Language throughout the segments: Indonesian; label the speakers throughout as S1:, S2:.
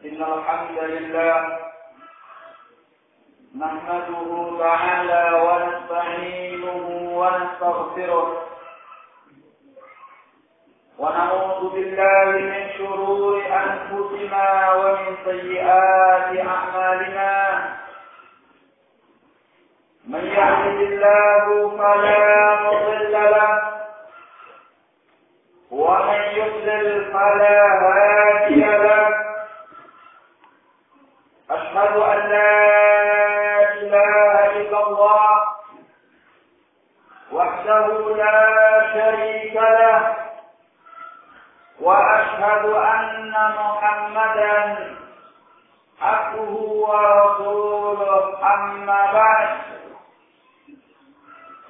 S1: إن الحمد لله نحمده تعالى ونستعينه ونستغفره ونعوذ بالله من شرور أنفسنا ومن سيئات أعمالنا من يهده الله فلا مضل له ومن يضلل فلا هادي له أشهد أن لا إله إلا الله وحده لا شريك له وأشهد أن محمدا عبده ورسوله أما بعد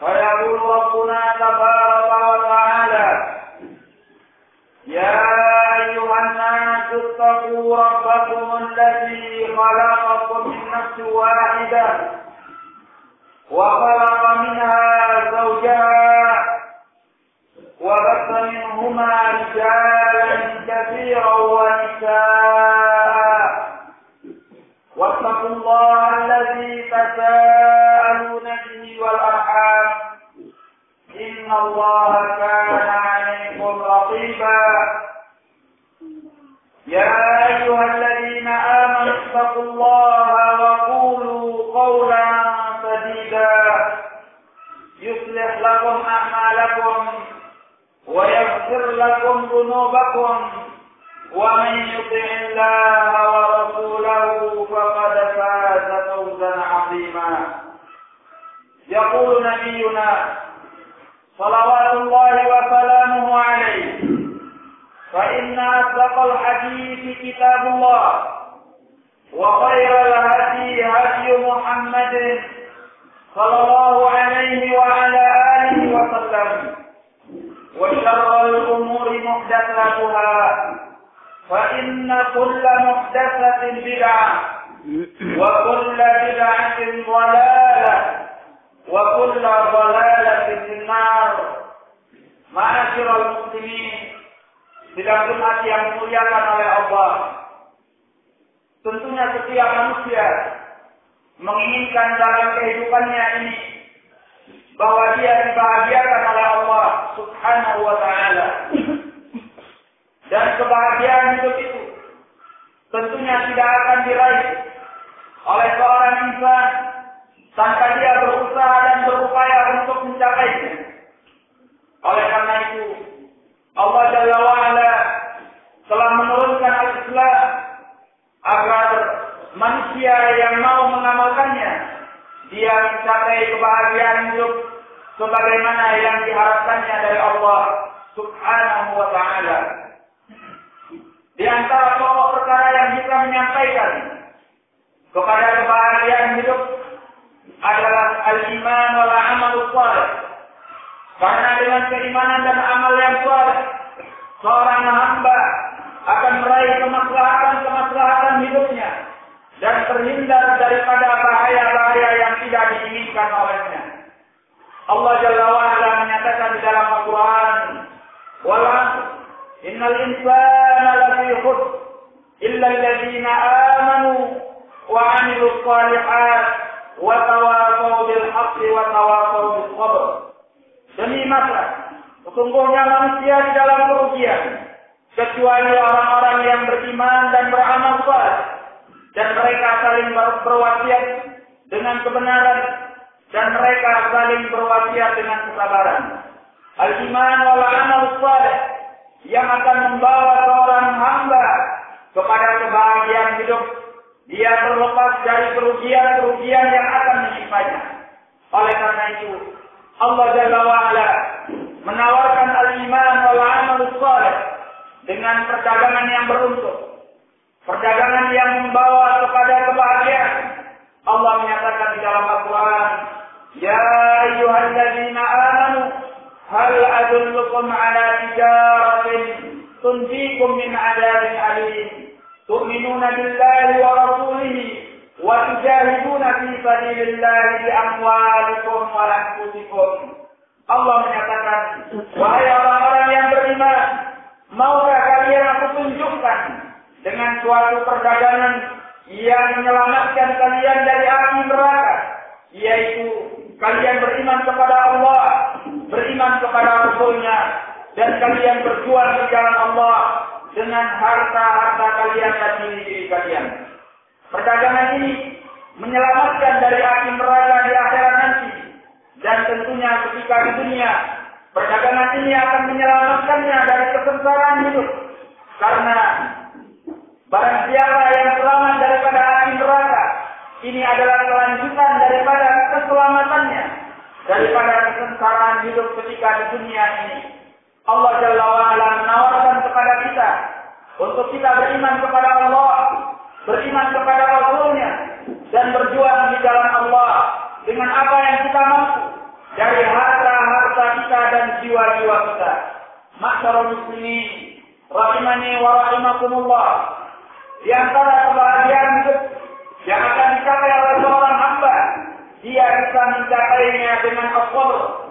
S1: فيقول ربنا تبارك وتعالى يا أيها الناس اتقوا ربكم الذي خلقكم من نفس واحدة وخلق منها زوجها وبث منهما رجالا كثيرا ونساء واتقوا الله الذي تساءلون به والأرحام إن الله كان عليكم رقيبا يا أيها الذين آمنوا اتقوا الله وقولوا قولا سديدا يصلح لكم أعمالكم ويغفر لكم ذنوبكم ومن يطع الله ورسوله فقد فاز فوزا عظيما يقول نبينا صلوات الله وسلامه عليه فإن أصدق الحديث كتاب الله وخير الهدي هدي محمد صلى الله عليه وعلى آله وسلم وشر الأمور محدثاتها فإن كل محدثة بدعة وكل بدعة ضلالة وكل ضلالة في النار. Ma'asyiral muslimin, sidang Jumat yang dimuliakan oleh Allah. Tentunya setiap manusia menginginkan dalam kehidupannya ini bahwa dia dibahagiakan oleh Allah Subhanahu wa ta'ala. Dan kebahagiaan hidup itu tentunya tidak akan diraih oleh seorang insan tanpa dia berusaha dan berupaya untuk mencapainya. Oleh karena itu, Allah Jalla wa'ala telah menurunkan al-Islam agar manusia yang mau mengamalkannya dia mencapai kebahagiaan hidup sebagaimana yang diharapkannya dari Allah Subhanahu wa ta'ala. Di antara pokok perkara yang bisa menyampaikan kepada kebahagiaan hidup adalah al-iman wal amal saleh. Karena dengan keimanan dan amal yang saleh, seorang hamba akan meraih kemaslahatan hidupnya dan terhindar daripada bahaya-bahaya yang tidak diinginkan olehnya. Allah Jalla wa'ala menyatakan di dalam Al-Quran, wal innal insana lafi khusr illa alladhina amanu wa 'amilus shalihat wa tawasaw bil haqqi wa tawasaw bis sabr. Demi masa, sesungguhnya manusia di dalam kerugian kecuali orang-orang yang beriman dan beramal saleh dan mereka saling berwasiat dengan kebenaran dan mereka saling berwasiat dengan kesabaran. Al-iman wal amal saleh yang akan membawa seorang hamba kepada kebahagiaan hidup. Dia terlepas dari kerugian-kerugian yang akan menimpanya. Oleh karena itu, Allah Jalla wa'ala menawarkan al-iman wal amal saleh dengan perdagangan yang beruntung. Perdagangan yang membawa kepada kebahagiaan. Allah menyatakan di dalam Al-Quran, ya ayyuhalladzina amanu hal adullukum ala tijaratin tunjikum min adabin alim tu'minuna billahi wa rasulihi wa tujahiduna fi sabilillahi bi amwalikum wa anfusikum. Allah menyatakan, wahai orang-orang yang beriman, maukah kalian aku tunjukkan dengan suatu perdagangan yang menyelamatkan kalian dari api neraka, yaitu kalian beriman kepada Allah, beriman kepada Rasul-Nya, dan kalian berjuang di jalan Allah dengan harta-harta kalian dan diri kalian. Perdagangan ini menyelamatkan dari api neraka di akhirat nanti, dan tentunya ketika di dunia, perdagangan ini akan menyelamatkannya dari kesengsaraan hidup. Karena barang siapa yang selamat daripada api neraka, ini adalah kelanjutan daripada keselamatannya daripada kesengsaraan hidup ketika di dunia ini. Allah Jalla wa'ala menawarkan kepada kita untuk kita beriman kepada Allah, beriman kepada Rasul-Nya, dan berjuang di jalan Allah dengan apa yang kita mampu dari harta-harta kita dan jiwa-jiwa kita. Ma'syarul muslimin, rahimani wa rahimakumullah. Di antara kebahagiaan hidup yang akan dicapai oleh seorang hamba, dia bisa mencapainya dengan as-sabr,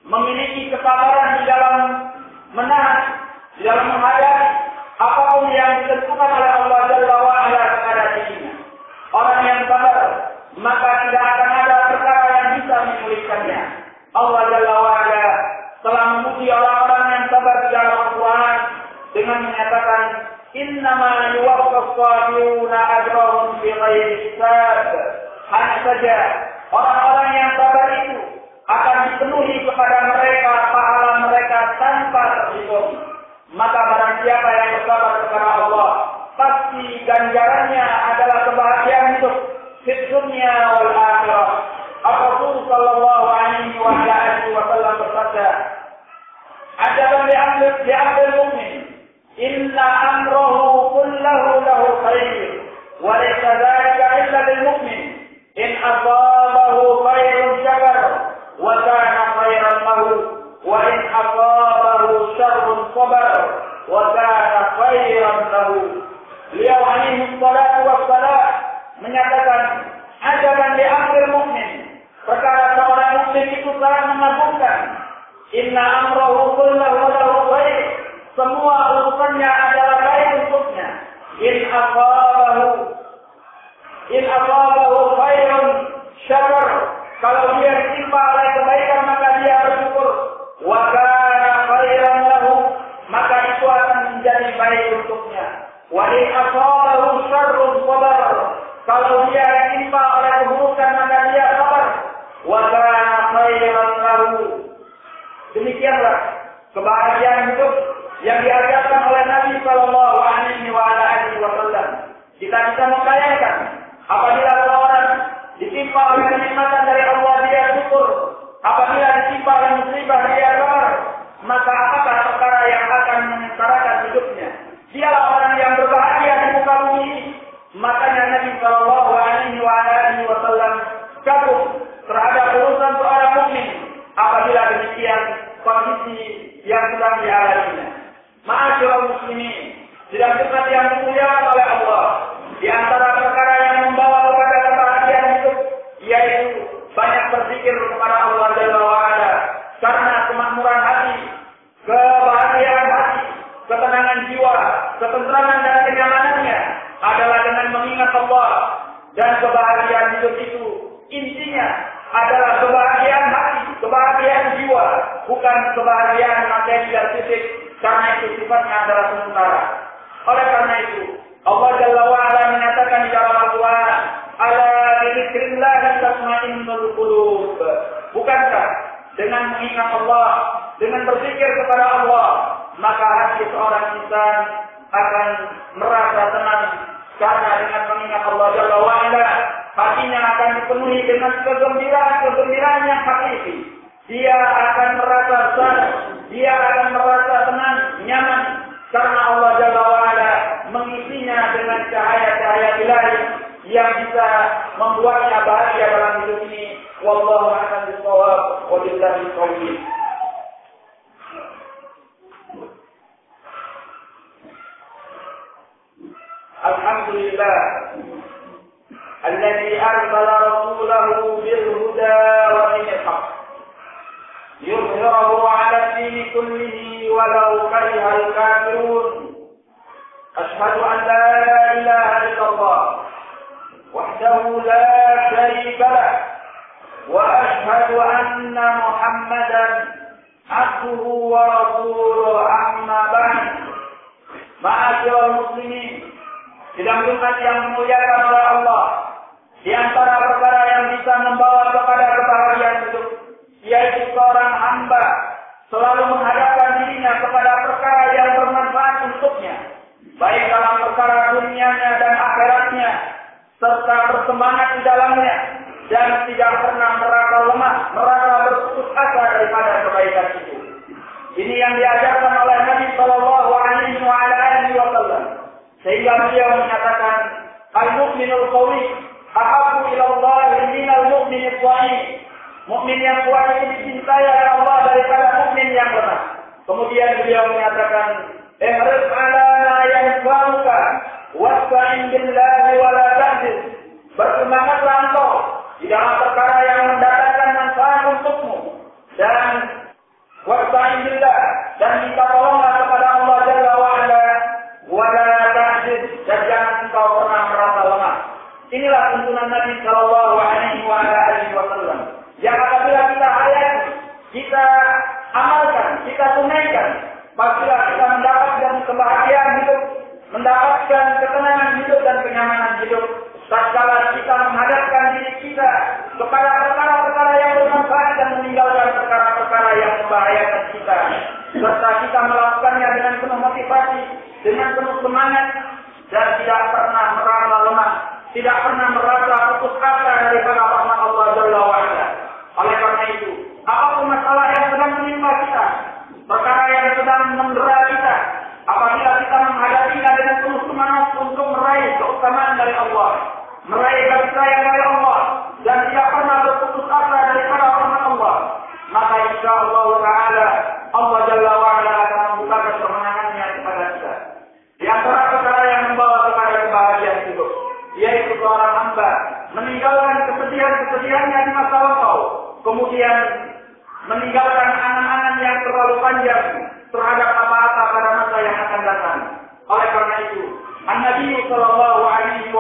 S1: memiliki kesabaran di dalam menahan, di dalam menghadapi apapun yang ditentukan oleh Allah Jalla wa'ala kepada dirinya. Orang yang sabar, maka tidak akan ada perkara yang bisa menyulitkannya. Allah Jalla wa'ala telah memuji orang-orang yang sabar di dalam Al-Quran dengan menyatakan, Innama yuwaffas sabiruna ajrahum bighairi hisab. Hanya saja orang-orang yang sabar itu akan dipenuhi kepada mereka pahala mereka tanpa terhitung. Maka barang siapa yang bersabar kepada Allah, pasti ganjarannya adalah kebahagiaan hidup di dunia wal akhirah. Rasul sallallahu alaihi wasallam bersabda, "Ajaban li amril mu'min, inna amrahu kullahu lahu khair, wa laysa dhalika illa lil mu'min. In asabahu khairun syakar, wa kana khairan lahu, wa in asabahu syarrun sabar, wa kana khairan lahu." Beliau alaihi salatu wassalam menyatakan, ajaban li amril mu'min, perkara seorang muslim itu sangat mengagumkan. Inna amrahu kullahu lahu khair, semua urusannya adalah baik untuknya. In asabahu khairun syakar, kalau dia ditimpa oleh kebaikan maka dia bersyukur. Wa kana khairan lahu, maka itu akan menjadi baik untuknya. Wa in asabahu syarrun sabar, kalau dia ditimpa oleh keburukan maka dia sabar. Wa kana khairan lahu. Demikianlah kebahagiaan hidup yang diajarkan oleh Nabi Sallallahu Alaihi Wasallam. Kita bisa membayangkan apabila seorang ditimpa oleh kenikmatan dari Allah dia syukur, apabila ditimpa oleh musibah dia sabar, maka apakah perkara yang akan menyengsarakan hidupnya? Dialah orang yang berbahagia di muka bumi ini. Makanya Nabi Sallallahu Alaihi Wasallam kagum terhadap urusan seorang mukmin apabila demikian kondisi yang sedang dialaminya. Ma'asyiral muslimin, tidak sempat yang dimuliakan oleh Allah, di antara perkara yang membawa kepada kebahagiaan hidup, yaitu banyak berzikir kepada Allah Jalla wa'ala. Karena kemakmuran hati, kebahagiaan hati, ketenangan jiwa, ketentraman dan kenyamanannya adalah dengan mengingat Allah. Dan kebahagiaan hidup itu intinya adalah kebahagiaan hati, kebahagiaan jiwa, bukan kebahagiaan materi dan fisik, karena itu sifatnya adalah sementara. Oleh karena itu, Allah Jalla wa'ala menyatakan di dalam Al-Quran, ala dzikrillah tatma'innul qulub. Bukankah dengan mengingat Allah, dengan berzikir kepada Allah, maka hati seorang insan akan merasa tenang. Karena dengan mengingat Allah Jalla wa'ala, hatinya akan dipenuhi dengan kegembiraan yang hakiki. Dia akan merasa senang, dia akan merasa tenang, nyaman. Karena Allah Jalla wa'ala mengisinya dengan cahaya-cahaya ilahi yang bisa membuatnya bahagia dalam hidup ini. Wallahu a'lam bishawab wa billahi taufiq. Alhamdulillah alladzi arsala rasulahu bil huda wa dinil haqq yuzhirahu 'ala ad-din kullihi walau karihal kafirun. Asyhadu an la ilaha illallah wahdahu la syarika lah wa asyhadu anna Muhammadan abduhu wa rasuluhu amma ba'd. Ma'asyiral muslimin, sidang Jumat yang dimuliakan oleh Allah, di antara perkara yang bisa membawa kepada kebahagiaan hidup, yaitu seorang hamba selalu menghadapkan dirinya kepada perkara yang bermanfaat untuknya, baik dalam perkara dunianya dan akhiratnya, serta bersemangat di dalamnya, dan tidak pernah merasa lemah, merasa berputus asa daripada kebaikan itu. Ini yang diajarkan oleh Nabi Sallallahu Alaihi Wasallam, sehingga beliau menyatakan, al-mu'minul qawi ahabbu ila Allah minal mu'minid dhaif. Mukmin yang kuat itu dicintai oleh Allah daripada mukmin yang lemah. Kemudian beliau menyatakan, ihris ala ma yanfa'uka wasta'in billahi wa la tahzan. Bersemangatlah engkau di dalam perkara yang mendatangkan manfaat untukmu, dan wasta'in billah, dan minta tolonglah kepada Allah Jalla wa ala, wa la tahzan, dan jangan engkau pernah merasa lemah. Inilah tuntunan Nabi Sallallahu Alaihi Wasallam yang apabila kita hayati, kita amalkan, kita tunaikan, pastilah kita mendapatkan kebahagiaan hidup, mendapatkan ketenangan hidup dan kenyamanan hidup. Tatkala kita menghadapkan diri kita kepada perkara-perkara yang bermanfaat dan meninggalkan perkara-perkara yang membahayakan kita, serta kita melakukannya dengan penuh motivasi, dengan penuh semangat, dan tidak pernah merasa lemah, tidak pernah merasa putus asa daripada rahmat Allah Jalla wa ala. Oleh karena itu, apapun masalah yang sedang menimpa kita, perkara yang sedang mendera kita, apabila kita menghadapinya dengan penuh semangat untuk meraih keutamaan dari Allah, meraih kasih sayang dari Allah, dan tidak pernah berputus asa daripada rahmat Allah, maka insya Allah Ta'ala Allah Jalla wa ala akan membukakan kemenangannya kepada kita. Di antara perkara yang membawa kepada kebahagiaan hidup, yaitu seorang hamba meninggalkan kesedihan-kesedihannya di masa lampau, kemudian meninggalkan angan-angan yang terlalu panjang terhadap apa-apa pada masa yang akan datang. Oleh karena itu, An-Nabi Sallallahu Alaihi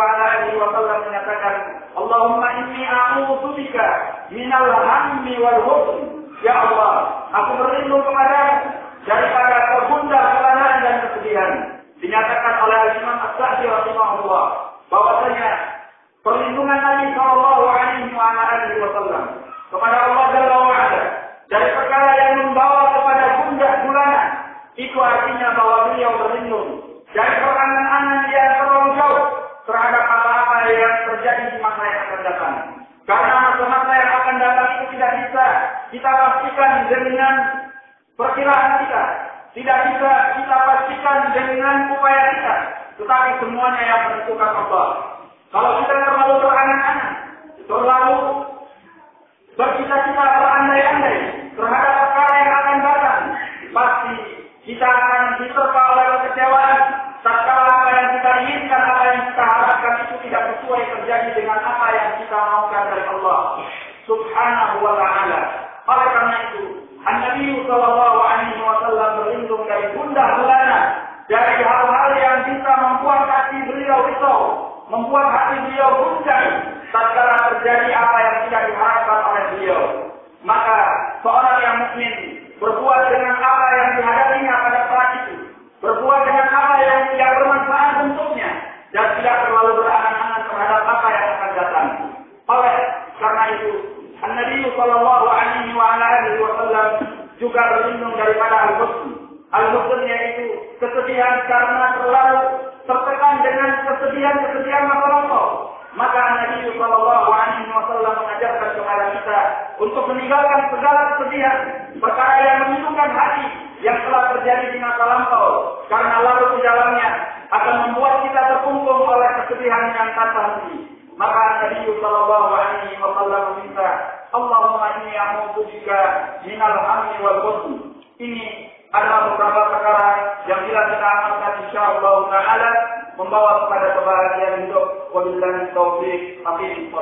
S1: Wasallam menyatakan, Allahumma inni a'udzubika minal hammi wal huzn. Ya Allah, aku berlindung kepadamu daripada kegundah gulanan dan kesedihan. Dinyatakan oleh Imam As-Sa'di rahimahullah bahwasanya perlindungan Nabi Sallallahu Alaihi Wasallam kepada Allah Jalla wa ala dari perkara yang membawa kepada gundah gulana, itu artinya bahwa beliau berlindung dari angan-angan yang terlalu jauh terhadap apa-apa yang terjadi di masa yang akan datang. Karena masa-masa yang akan datang itu tidak bisa kita pastikan dengan perkiraan kita, tidak bisa kita pastikan dengan upaya kita, tetapi semuanya yang menentukan Allah. Kalau kita terlalu berangan-angan, terlalu bercita-cita, berandai-andai terhadap perkara yang akan datang, pasti kita akan diterpa oleh kekecewaan tatkala apa yang kita inginkan, apa yang kita harapkan itu tidak sesuai terjadi dengan apa yang kita maukan dari Allah Subhanahu wa Ta'ala. Oleh karena itu, An-Nabi Sallallahu Alaihi Wasallam berlindung dari gundah gulana, dari hal-hal yang bisa membuat hati beliau risau, membuat hati beliau gundah tatkala terjadi apa yang tidak diharapkan oleh beliau. Maka seorang yang mukmin berbuat dengan apa yang dihadapinya pada saat itu, berbuat dengan apa yang tidak bermanfaat untuknya, dan tidak terlalu berangan-angan terhadap apa yang akan datang. Oleh karena itu, An-Nabi Sallallahu Alaihi Wasallam juga berlindung daripada al-huzn. Al-huzn yaitu kesedihan karena terlalu tertekan dengan kesedihan masa lampau. Maka Nabi Sallallahu Alaihi Wasallam mengajarkan kepada kita untuk meninggalkan segala kesedihan, perkara yang menyukai hati yang telah terjadi di masa lampau, karena larut di dalamnya akan membuat kita terkungkung oleh kesedihan yang tanpa henti. Maka Nabi Sallallahu Alaihi Wasallam meminta, Allahumma inni a'udzubika minal hammi wal huzn. Ini adalah beberapa perkara yang bila kita amalkan insyaallah taala membawa kepada kebahagiaan hidup. Wabillahi taufiq. Amin.